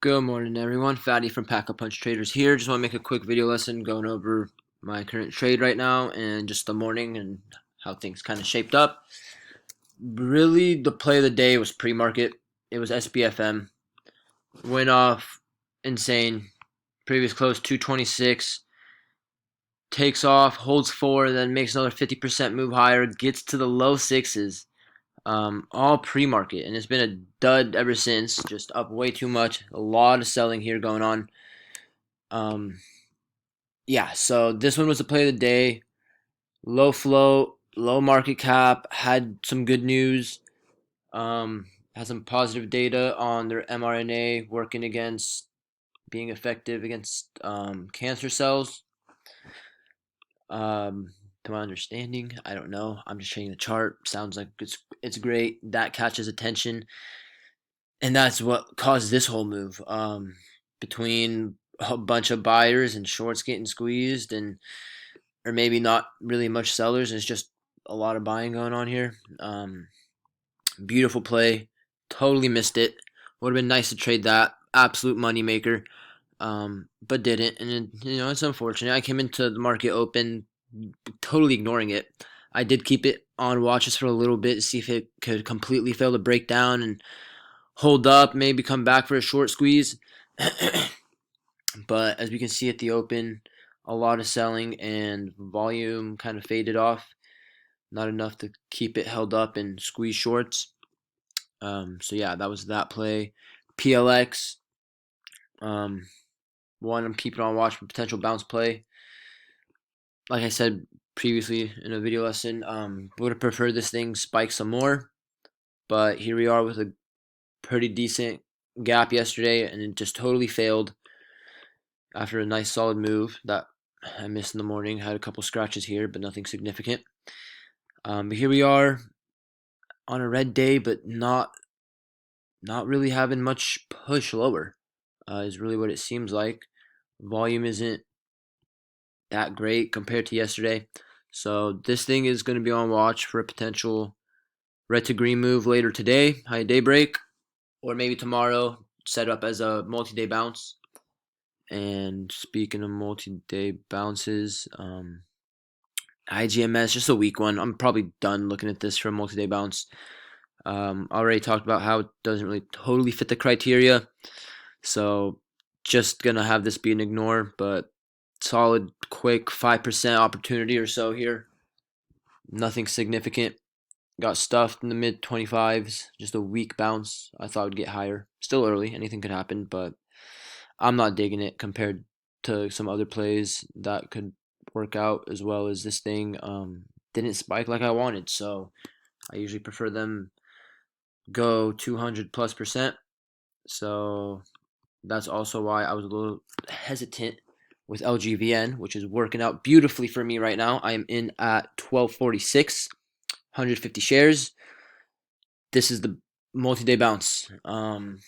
Good morning, everyone. Fatty from Pack a Punch Traders here. Just want to make a quick video lesson going over my current trade right now and just the morning and how things kind of shaped up. Really, the play of the day was pre-market. It was Sbfm. Went off insane. Previous close 226. Takes off, holds 4, then makes another 50% move higher. Gets to the low sixes. All pre-market, and it's been a dud ever since. Just up way too much. A lot of selling here going on. Yeah, so this one was the play of the day. Low float, low market cap, had some good news. Had some positive data on their mRNA working against being effective against cancer cells. To my understanding, I don't know. I'm just showing the chart. Sounds like it's great. That catches attention, and that's what caused this whole move. Between a bunch of buyers and shorts getting squeezed, and or maybe not really much sellers. It's just a lot of buying going on here. Beautiful play. Totally missed it. Would have been nice to trade that. Absolute moneymaker. But didn't. And, it's unfortunate. I came into the market open totally ignoring it. I did keep it on watches for a little bit to see if it could completely fail to break down and hold up, maybe come back for a short squeeze. But as we can see at the open, a lot of selling and volume kind of faded off. Not enough to keep it held up and squeeze shorts. So yeah, that was that play. PLX, one I'm keeping on watch for potential bounce play. Like I said previously in a video lesson, would have preferred this thing spike some more, but here we are with a pretty decent gap yesterday, and it just totally failed after a nice solid move that I missed in the morning. Had a couple scratches here, but nothing significant. But here we are on a red day, but not really having much push lower. Is really what it seems like. Volume isn't that great compared to yesterday. So this thing is going to be on watch for a potential red to green move later today, high daybreak, or maybe tomorrow, set up as a multi-day bounce. And speaking of multi-day bounces, IGMS, just a weak one. I'm probably done looking at this for a multi-day bounce. Already talked about how it doesn't really totally fit the criteria. So just going to have this be an ignore, but solid, quick 5% opportunity or so here. Nothing significant. Got stuffed in the mid 25s. Just a weak bounce. I thought it would get higher. Still early. Anything could happen, but I'm not digging it compared to some other plays that could work out as well as this thing. Didn't spike like I wanted, so I usually prefer them go 200+%. So that's also why I was a little hesitant with Lgvn, which is working out beautifully for me right now. I am in at 1246, 150 shares. This is the multi-day bounce. You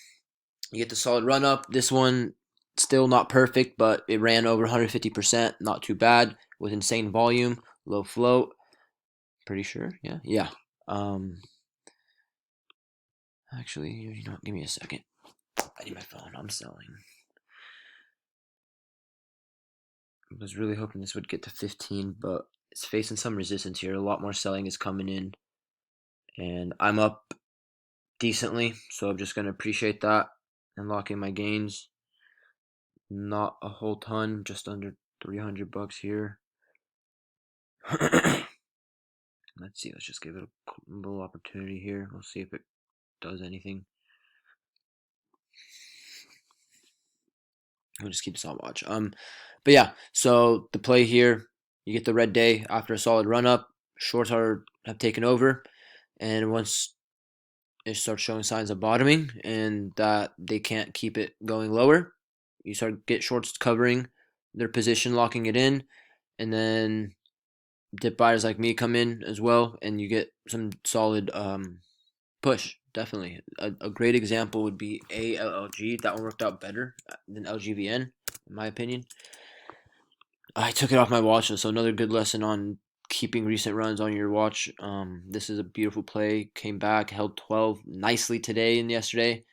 get the solid run up. This one still not perfect, but it ran over 150%. Not too bad with insane volume, low float. Pretty sure, yeah. Actually, give me a second. I need my phone. I'm selling. I was really hoping this would get to 15, but it's facing some resistance here. A lot more selling is coming in, and I'm up decently, so I'm just going to appreciate that and lock in my gains. Not a whole ton, just under 300 bucks here. Let's see, let's just give it a little opportunity here. We'll see if it does anything. We'll just keep this on watch. But yeah, so the play here, you get the red day after a solid run up. Shorts have taken over, and once it starts showing signs of bottoming and that they can't keep it going lower, you start get shorts covering their position, locking it in, and then dip buyers like me come in as well, and you get some solid push. Definitely a great example would be Allg. That one worked out better than Lgvn, in my opinion. I took it off my watch, so another good lesson on keeping recent runs on your watch. This is a beautiful play. Came back, held 12 nicely today and yesterday.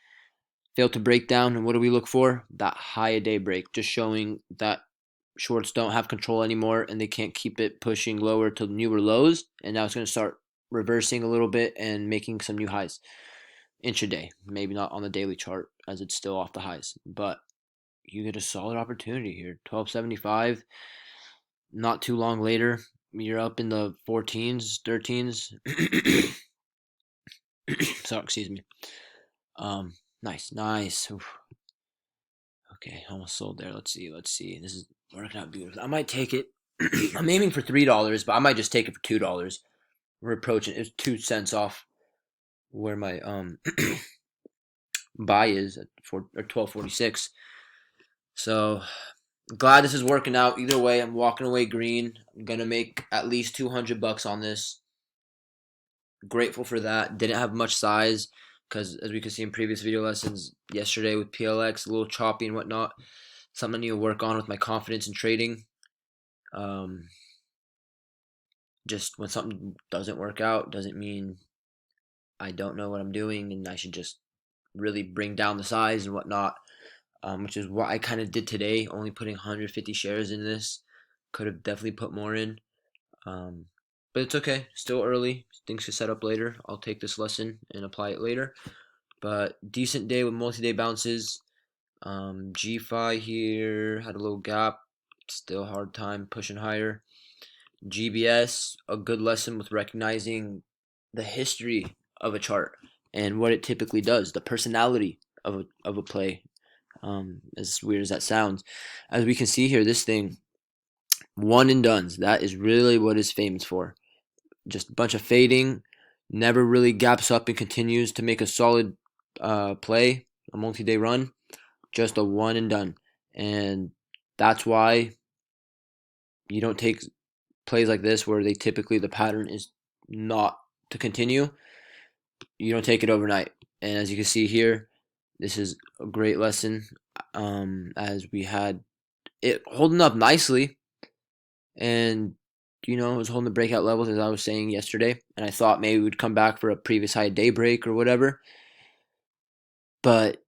Failed to break down, and what do we look for? That high a day break, just showing that shorts don't have control anymore and they can't keep it pushing lower to newer lows. And now it's going to start reversing a little bit and making some new highs intraday. Maybe not on the daily chart as it's still off the highs, but you get a solid opportunity here. 1275. Not too long later, you're up in the 14s, 13s. So excuse me. Nice. Oof. Okay, almost sold there. Let's see. This is working out beautiful. I might take it. I'm aiming for $3, but I might just take it for $2. We're approaching. It's 2 cents off where my buy is at 1246. So glad this is working out. Either way, I'm walking away green. I'm gonna make at least $200 on this. Grateful for that. Didn't have much size because, as we could see in previous video lessons yesterday with PLX, a little choppy and whatnot. Something I need to work on with my confidence in trading. Just when something doesn't work out doesn't mean I don't know what I'm doing and I should just really bring down the size and whatnot, which is what I kind of did today, only putting 150 shares in this. Could have definitely put more in, but it's okay. Still early. Things should set up later. I'll take this lesson and apply it later. But decent day with multi-day bounces. GFI here had a little gap. Still hard time pushing higher. GBS, a good lesson with recognizing the history of a chart and what it typically does, the personality of a play. As weird as that sounds, as we can see here, this thing, one and dones. That is really what it's famous for. Just a bunch of fading, never really gaps up and continues to make a solid play, a multi-day run. Just a one and done, and that's why you don't take plays like this where they typically the pattern is not to continue. You don't take it overnight, and as you can see here, this is a great lesson, as we had it holding up nicely, and it was holding the breakout levels as I was saying yesterday, and I thought maybe we'd come back for a previous high day break or whatever, but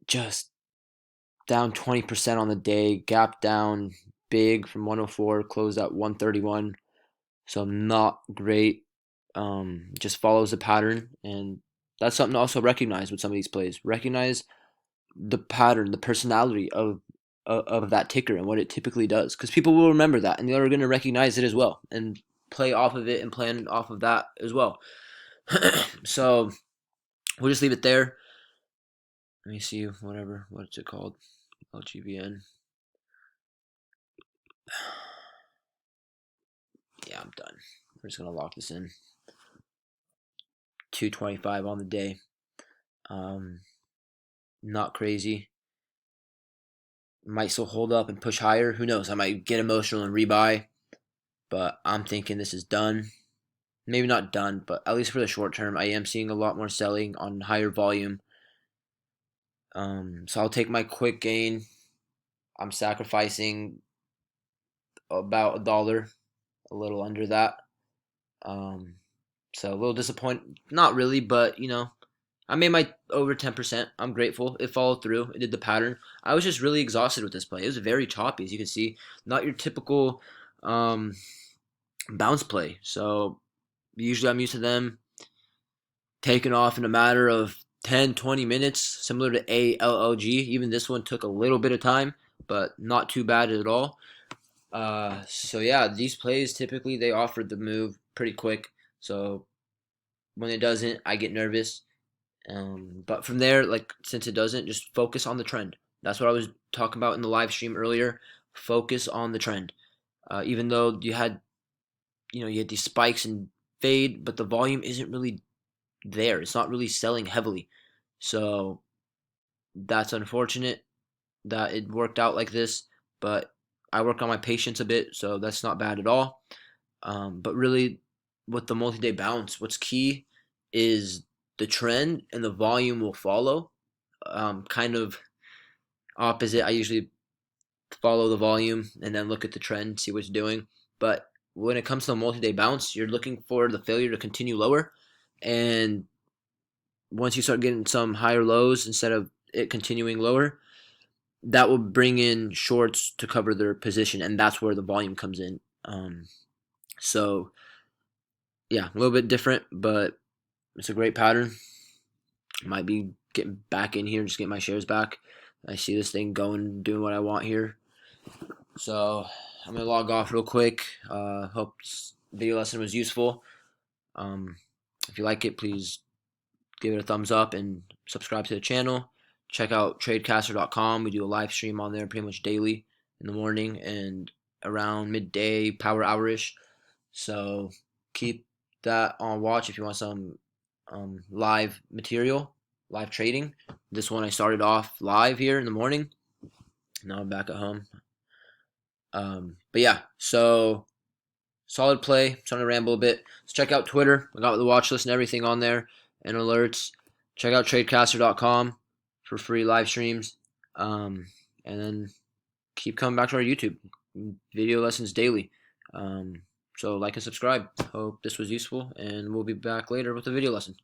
just down 20% on the day, gap down big from 104, closed at 131, so not great. Just follows the pattern, and that's something to also recognize with some of these plays. Recognize the pattern, the personality of that ticker and what it typically does, because people will remember that and they're going to recognize it as well and play off of it and plan off of that as well. So we'll just leave it there. Let me see what's it called, Lgvn. Yeah, I'm done. We're just gonna lock this in. 225 on the day. Not crazy. Might still hold up and push higher. Who knows? I might get emotional and rebuy, but I'm thinking this is done. Maybe not done, but at least for the short term, I am seeing a lot more selling on higher volume. So I'll take my quick gain. I'm sacrificing about $1, a little under that. So a little disappointed. Not really, but I made my over 10%. I'm grateful. It followed through. It did the pattern. I was just really exhausted with this play. It was very choppy, as you can see. Not your typical bounce play. So usually I'm used to them taking off in a matter of 10, 20 minutes, similar to Allg. Even this one took a little bit of time, but not too bad at all. So yeah, these plays typically they offer the move pretty quick. So when it doesn't, I get nervous. But from there, since it doesn't, just focus on the trend. That's what I was talking about in the live stream earlier. Focus on the trend. Even though you had these spikes and fade, but the volume isn't really there. It's not really selling heavily. So that's unfortunate that it worked out like this, but I work on my patience a bit, so that's not bad at all. But really, with the multi-day bounce, what's key is the trend and the volume will follow. Kind of opposite. I usually follow the volume and then look at the trend, see what's doing. But when it comes to a multi-day bounce, you're looking for the failure to continue lower. And once you start getting some higher lows, instead of it continuing lower, that will bring in shorts to cover their position, and that's where the volume comes in. So yeah, a little bit different, but it's a great pattern. Might be getting back in here, just get my shares back. I see this thing going, doing what I want here. So I'm gonna log off real quick. Hope this video lesson was useful. If you like it, please give it a thumbs up and subscribe to the channel. Check out tradecaster.com. We do a live stream on there pretty much daily in the morning and around midday, power hour-ish. So keep that on watch if you want some live material, live trading. This one I started off live here in the morning. Now I'm back at home. But yeah, so solid play. Starting to ramble a bit. Let's check out Twitter. I got the watch list and everything on there and alerts. Check out tradecaster.com for free live streams. And then keep coming back to our YouTube video lessons daily. So like and subscribe. Hope this was useful, and we'll be back later with a video lesson.